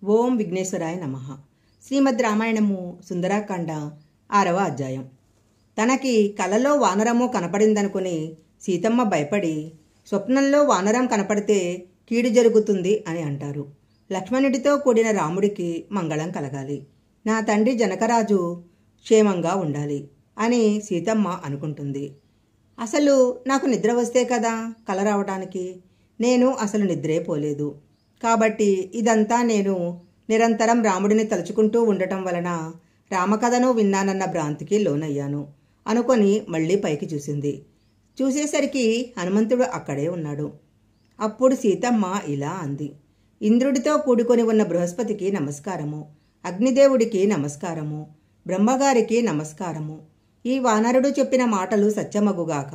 ఓం విఘ్నేశ్వరాయ నమః. శ్రీమద్ రామాయణము సుందరాకాండ 6వ అధ్యాయం. తనకి కలలో వానరము కనపడిందనుకుని సీతమ్మ భయపడి, స్వప్నంలో వానరం కనపడితే కీడు జరుగుతుంది అని అంటారు. లక్ష్మణుడితో కూడిన రాముడికి మంగళం కలగాలి, నా తండ్రి జనకరాజు క్షేమంగా ఉండాలి అని సీతమ్మ అనుకుంటుంది. అసలు నాకు నిద్ర వస్తే కదా కల రావడానికి, నేను అసలు నిద్రే పోలేదు. కాబట్టి ఇదంతా నేను నిరంతరం రాముడిని తలుచుకుంటూ ఉండటం వలన రామకథను విన్నానన్న భ్రాంతికి లోనయ్యాను అనుకొని మళ్ళీ పైకి చూసింది. చూసేసరికి హనుమంతుడు అక్కడే ఉన్నాడు. అప్పుడు సీతమ్మ ఇలా అంది: ఇంద్రుడితో కూడుకొని ఉన్న బృహస్పతికి నమస్కారము, అగ్నిదేవుడికి నమస్కారము, బ్రహ్మగారికి నమస్కారము. ఈ వానరుడు చెప్పిన మాటలు సత్యమగుగాక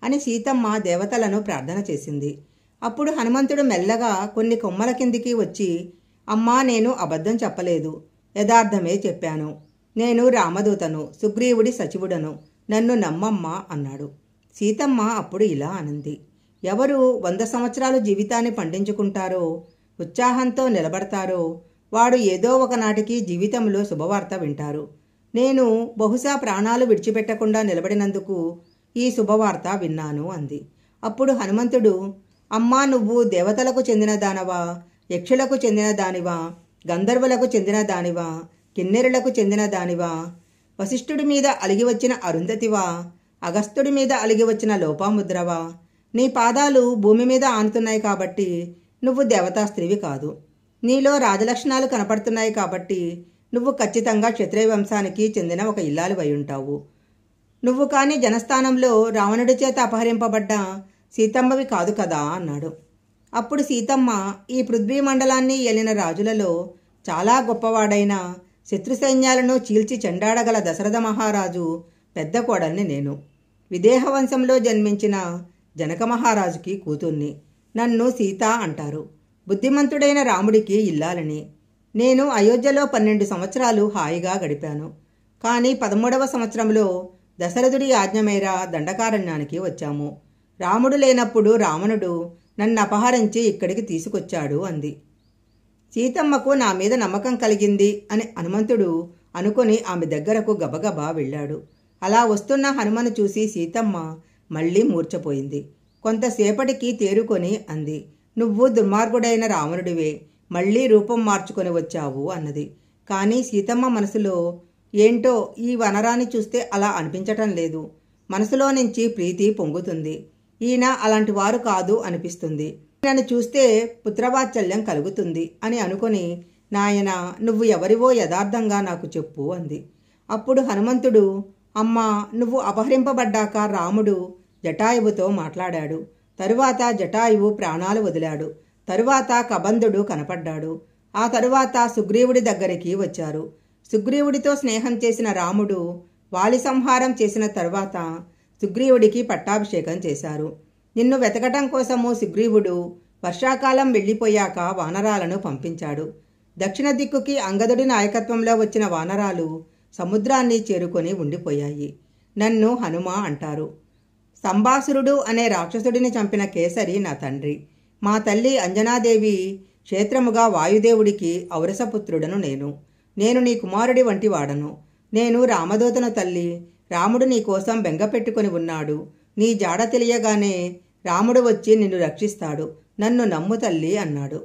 అని సీతమ్మ దేవతలను ప్రార్థన చేసింది. అప్పుడు హనుమంతుడు మెల్లగా కొన్ని కొమ్మల కిందికి వచ్చి, అమ్మా, నేను అబద్ధం చెప్పలేదు, యథార్థమే చెప్పాను. నేను రామదూతను, సుగ్రీవుడి సచివుడను, నన్ను నమ్మమ్మా అన్నాడు. సీతమ్మ అప్పుడు ఇలా అనంది: ఎవరు 100 సంవత్సరాలు జీవితాన్ని పండించుకుంటారో, ఉత్సాహంతో నిలబడతారో వాడు ఏదో ఒకనాటికి జీవితంలో శుభవార్త వింటారు. నేను బహుశా ప్రాణాలు విడిచిపెట్టకుండా నిలబడినందుకు ఈ శుభవార్త విన్నాను అంది. అప్పుడు హనుమంతుడు, అమ్మా, నువ్వు దేవతలకు చెందిన దానవా, యక్షులకు చెందిన దానివా, గంధర్వులకు చెందిన దానివా, కిన్నెరులకు చెందిన దానివా, వశిష్ఠుడి మీద అలిగి వచ్చిన అరుంధతివా, అగస్త్యుడి మీద అలిగి వచ్చిన లోపాముద్రవా? నీ పాదాలు భూమి మీద ఆనుతున్నాయి కాబట్టి నువ్వు దేవతా స్త్రీవి కాదు. నీలో రాజలక్షణాలు కనపడుతున్నాయి కాబట్టి నువ్వు ఖచ్చితంగా క్షత్రియ వంశానికి చెందిన ఒక ఇల్లాలివై ఉంటావు. నువ్వు కానీ జనస్థానంలో రావణుడి చేత అపహరింపబడ్డ సీతమ్మవి కాదు కదా అన్నాడు. అప్పుడు సీతమ్మ, ఈ పృథ్వీ మండలాన్ని ఏలిన రాజులలో చాలా గొప్పవాడైన శత్రు సైన్యాలను చీల్చి చెండాడగల దశరథ మహారాజు పెద్ద కోడల్ని నేను. విదేహ వంశంలో జన్మించిన జనక మహారాజుకి కూతుర్ని. నన్ను సీత అంటారు. బుద్ధిమంతుడైన రాముడికి ఇల్లాలని. నేను అయోధ్యలో 12 సంవత్సరాలు హాయిగా గడిపాను. కానీ 13వ సంవత్సరంలో దశరథుడి ఆజ్ఞ మేర దండకారణ్యానికి వచ్చాము. రాముడు లేనప్పుడు రావణుడు నన్ను అపహరించి ఇక్కడికి తీసుకొచ్చాడు అంది. సీతమ్మకు నా మీద నమ్మకం కలిగింది అని హనుమంతుడు అనుకొని ఆమె దగ్గరకు గబగబా వెళ్ళాడు. అలా వస్తున్న హనుమను చూసి సీతమ్మ మళ్ళీ మూర్ఛపోయింది. కొంతసేపటికి తేరుకొని అంది, నువ్వు దుర్మార్గుడైన రావణుడివే, మళ్ళీ రూపం మార్చుకొని వచ్చావు అన్నది. కానీ సీతమ్మ మనసులో ఏంటో ఈ వనరాన్ని చూస్తే అలా అనిపించటం లేదు. మనసులో నుంచి ప్రీతి పొంగుతుంది. ఈయన అలాంటి వారు కాదు అనిపిస్తుంది. నన్ను చూస్తే పుత్రవాత్సల్యం కలుగుతుంది అని అనుకుని, నాయన, నువ్వు ఎవరివో యథార్థంగా నాకు చెప్పు అంది. అప్పుడు హనుమంతుడు, అమ్మా, నువ్వు అపహరింపబడ్డాక రాముడు జటాయువుతో మాట్లాడాడు. తరువాత జటాయువు ప్రాణాలు వదిలాడు. తరువాత కబంధుడు కనపడ్డాడు. ఆ తరువాత సుగ్రీవుడి దగ్గరికి వచ్చారు. సుగ్రీవుడితో స్నేహం చేసిన రాముడు వాలి సంహారం చేసిన తరువాత సుగ్రీవుడికి పట్టాభిషేకం చేశారు. నిన్ను వెతకటం కోసము సుగ్రీవుడు వర్షాకాలం వెళ్ళిపోయాక వానరాలను పంపించాడు. దక్షిణ దిక్కుకి అంగదుడి నాయకత్వంలో వచ్చిన వానరాలు సముద్రాన్ని చేరుకొని ఉండిపోయాయి. నన్ను హనుమ అంటారు. సంబాసురుడు అనే రాక్షసుడిని చంపిన కేసరి నా తండ్రి. మా తల్లి అంజనాదేవి క్షేత్రముగా వాయుదేవుడికి ఔరసపుత్రుడను నేను నీ కుమారుడి వంటి వాడను. నేను రామదూతను తల్లి. రాముడు నీ కోసం బెంగపెట్టుకుని ఉన్నాడు. నీ జాడ తెలియగానే రాముడు వచ్చి నిన్ను రక్షిస్తాడు. నన్ను నమ్ము తల్లి అన్నాడు.